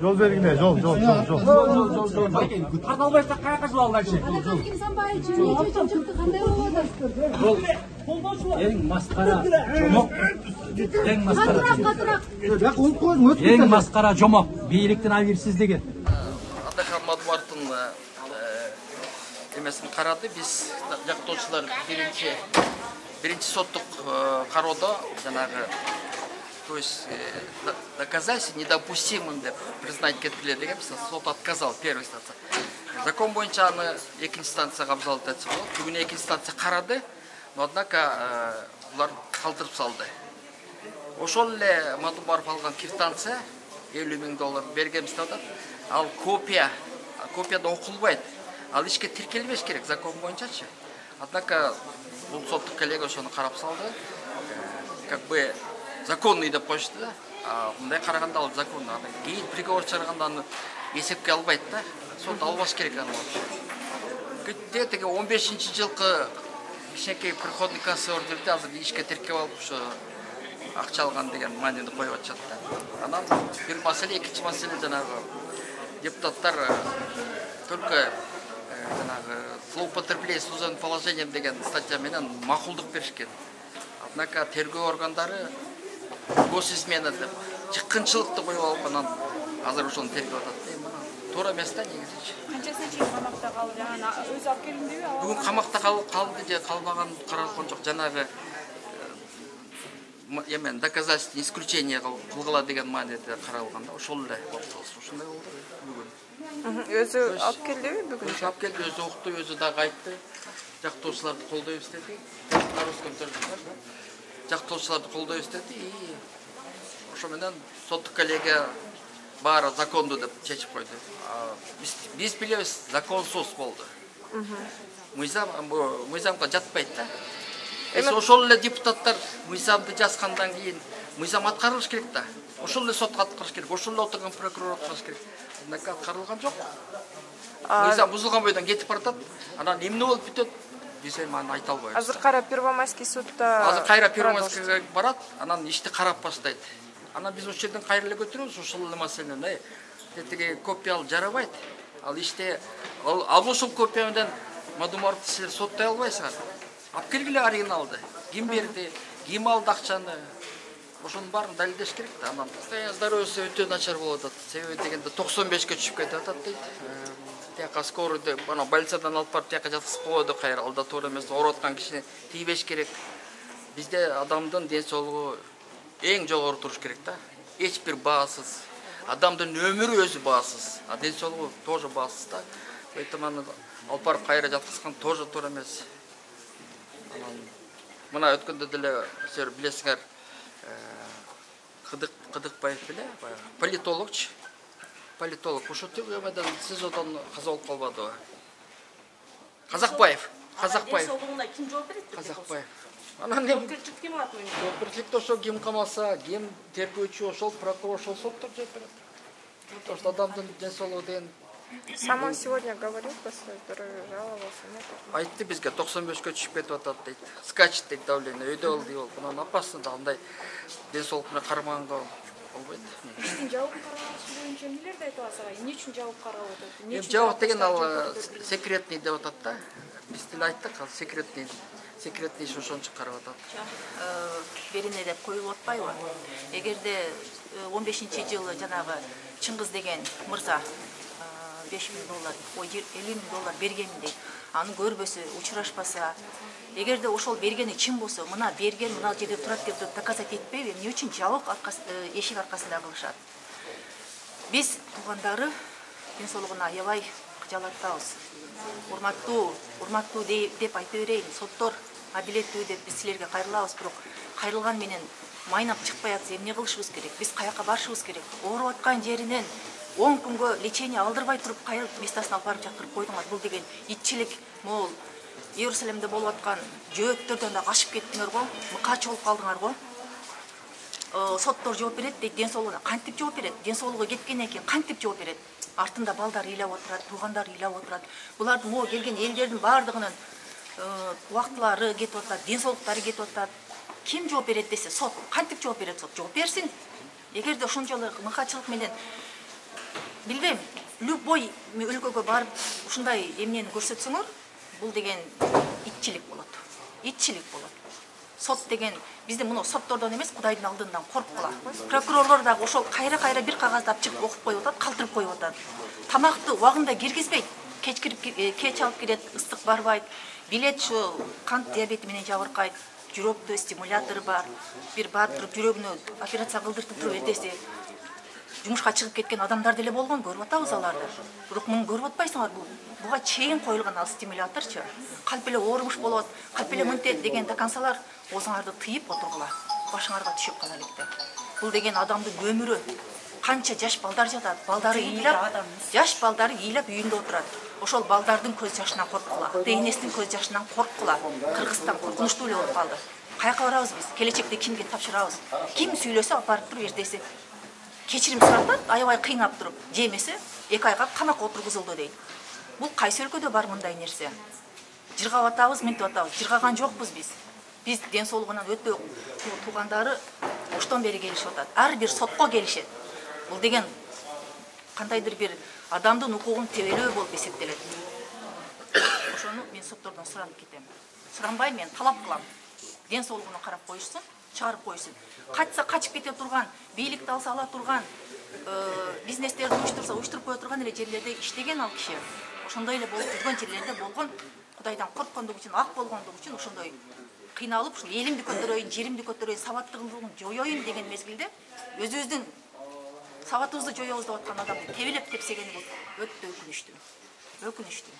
Жол бергиле, жол. Жол. Кадалбайса каяка жол алайчы? Ким Санбаевич, нече чыкты, кандай болуп атат? Жол. Эң маскара жомок. Эң маскара. Катыраак. Эң маскара жомок. Бийликтин абийирсиздиги. Атакан Мадумартын эмесин карады. Биз жактоочулар биринчи соттук кароодо жанагы, то есть доказательство недопустимым деп признать кеткиле деген сот отказал первой инстанция. Закон боюнча аны экинчи инстанцияга абзалат этсе болот. Бүгүн экинчи инстанция карады, но однако булар калтырып салды. Ошол эле Мадумаров алган квитанция $50,000 бергенбиз деп атат. Ал копияда окулбайт. Ал ишке тиркелбеш керек закон боюнчачы. Однако бул соттук коллега ошону карап салды. Как бы законный деп коюшту да. Мындай караганда ал законный. Кийин приговор чыгарганда аны эсепке албайт да. Сот албаш керек аны. Кытте теге 15-жылкы кичинекей приходный кассовый ордерде азыр ишке тиркеп алып ошо акча алган деген маанини коюп атышат да. Анан бир маселе, экинчи маселе жанагы депутаттар только злоупотребление служебным положением деген статья менен макулдук беришкен. Однако тергөө органдары госизмена деп чыккынчылыкты коюп алып анан азыр ошону тергеп атат. Туура эмес да негизичи. Канчасына чейин камакта калып, жана өзү алып келиндиби? Бүгүн камакта калды же калбаган каралган жок. Жанагы эмен доказательство исключение кылгыла деген мааниде каралган да. Ошол эле ушундай болду бүгүн. Өзү алып келдиби бүгүн? Өзү алып келди, өзү укту, өзү дагы айтты. Жактоочуларды колдойбуз деди. Жактоочуларды колдойбуз деди. Ошо менен соттук коллегия баары закондуу деп чечип койду. Биз билебиз, законсуз болду. Мыйзамга жатпайт да. Ошол эле депутаттар мыйзамды жазгандан кийин мыйзам аткарылыш керек да. Ошол эле сотко аткарыш керек, ошол эле отурган прокурор аткарыш керек. Мындай аткарылган жок. Мыйзам бузулган бойдон кетип баратат. Анан эмне болуп бүтөт? Биз эми аны айта албайбыз. Азыр кайра Первомайский сутта. Азыр кайра Первомайскийге барат, анан ишти карап баштайт. Анан биз ошол жерден кайра эле көтөрөбүз ошол эле маселени. Тетиги копия ал жарабайт. Ал иште ошол копия менен Мадумаровду силер соттой албайсыңар. Алып келгиле оригиналды. Ким берди, ким алды акчаны? Ошонун баарын далилдеш керек да. Анан здоровьеси өтө начар болуп атат. Себеби дегенде 95ке түшүп кетип атат дейт. Тияка скорыйды, ана больницадан алып барып тияка жаткызып койду, кайра алда туура эмес, ооруп аткан кишини тийбеш керек. Бизде адамдын ден соолугу эң жогору туруш керек да. Эч бир баасыз. Адамдын өмүрү өзү баасыз. А ден соолугу тоже баасыз да. Поэтому аны алып барып кайра жаткызган тоже туура эмес. Мына өткөндө деле силер билесиңер, Кыдыкбаев беле, политологчу. Политолог. Ошо түрмөдөн СИЗОдон каза болуп калбадыбы? Казакбаев. Соолугуна ким жооп берет? Казакбаев. Анан эми ким алат мени? жоопкерчиликти ошо ким камалса, ким тергөөчү, ошол прокурор, ошол соттор жооп берет. Потому что адамдын ден соолугу деген. Сам он сегодня говорил по своей здоровью, жаловался, нет? Айтты бизге 95ке түшүп кетип атат дейт. Скачет дейт давление, өйдө болду болуп. Анан опасно да андай ден соолук менен кармаганга болбойт. Иштин жабык каралышы боюнча эмнелерди айтып атсаңар? Эмне үчүн жабык каралып атат? Эми жабык деген ал секретный деп атат да. Биз деле айттык, ал секретный иш ошон үчүн карап атат. Берине деп коюлуп атпайбы? Эгерде 15-жылы жанагы Чыңгыз деген мырза $5,000, $50,000 берген дейт. Аны көрбөсө, учурашпаса, эгерде ошол бергени чын болсо, мына берген мына жерде турат деп доказать этпейби? Эмне үчүн жабык эшик аркасында кылышат? Биз туугандары ден соолугуна аябай кыжалаттабыз. Урматтуу деп айта берейин. Соттор адилеттүү деп биз силерге кайрылабыз, бирок кайрылган менен майнап чыкпай атса эмне кылышыбыз керек? Биз каяка барышыбыз керек? Ооруп аткан жеринен 10 күнгө лечение алдырбай туруп кайрылып местасына алып барып жаткырып койдуңар. Бул деген итчилик. Могул Иерусалимде болуп аткан жөөттөрдөн да качып кеттиңер го, мыкач болуп калдыңар го. Соттор жооп берет дейт, ден соолугуна кантип жооп берет? Ден соолугу кеткенден кийин кантип жооп берет? Артында балдар ыйлап отурат, туугандар ыйлап отурат. Булардын могу келген элдердин баардыгынын убактылары кетип атат, ден соолуктары кетип атат. Ким жооп берет десе, сот. Кантип жооп берет сот? Жооп берсин. Эгерде ошон жолу мыкачылык менен билбейм, любой өлкөгө барып ушундай эмнени көрсөтсөңөр, бул деген итчилик болот. Итчилик болот. Сот деген бизде муну соттордон эмес, Кудайдын алдынан корккула. Прокурорлор дагы ошол кайра-кайра бир кагазды алып чыгып окуп коюп атат, калтырып коюп атат. Тамакты убагында киргизбейт. Кеч алып кирет, ыстык барбайт. Билет ушу кант диабети менен жабыркайт. Жүрөктө стимулятору бар. Бир барып туруп жүрөгүнө операция кылдыртып туруп эртеси жумушка чыгып кеткен адамдар деле болгон, көрүп атабыз аларды. Бирок муну көрүп атпайсыңар, буга чейин коюлган ал стимуляторчу. Калп эле оорумуш болот, калп эле мынтет деген доконсалар оозуңарды тыйып отургула. Башыңарга түшүп кала электе. Бул деген адамдын өмүрү. Канча жаш балдар жатат, балдары ыйлап, жаш балдары ыйлап үйүндө отурат. Ошол балдардын көз жашынан корккула, ата-энесинин көз жашынан корккула. Кыргызстан коркунучтуу эле болуп калды. Каяка барабыз биз? Келечекте кимге тапшырабыз? Ким сүйлөсө апарып туруп эртеси кечирим суратат, аябай кыйнап туруп, же эмесе 2 айга камакка отургузулду дейт. Бул кайсы өлкөдө бар мындай нерсе? Жыргап атабыз, мынтип атабыз. Жыргаган жокпуз биз. Биз ден соолугунан өтө туугандары оштон бери келишип атат. Ар бир сотко келишет. Бул деген кандайдыр бир адамдын укугун тебелөө болуп эсептелет. Ошону мен соттордон суранып кетем. Суранбай мен талап кылам. Ден соолугуна карап коюшсун, чыгарып коюшсун. Качса качып кете турган, бийликти алса ала турган, бизнестерди уюштуруп кое турган эле жерлерде иштеген ал киши. Ошондой эле болуп жүргөн жерлерде болгон, Кудайдан корккондугу үчүн, ак болгондугу үчүн ошондой кыйналып, ушул элимди көтөрөйүн, жеримди көтөрөйүн, сабаттуулугун жоёюн деген мезгилде өзүбүздүн сабатыбызды жоёбуз деп аткан адамды тебелеп тепсегени бул өтө өкүнүчтүү. Өкүнүчтүү.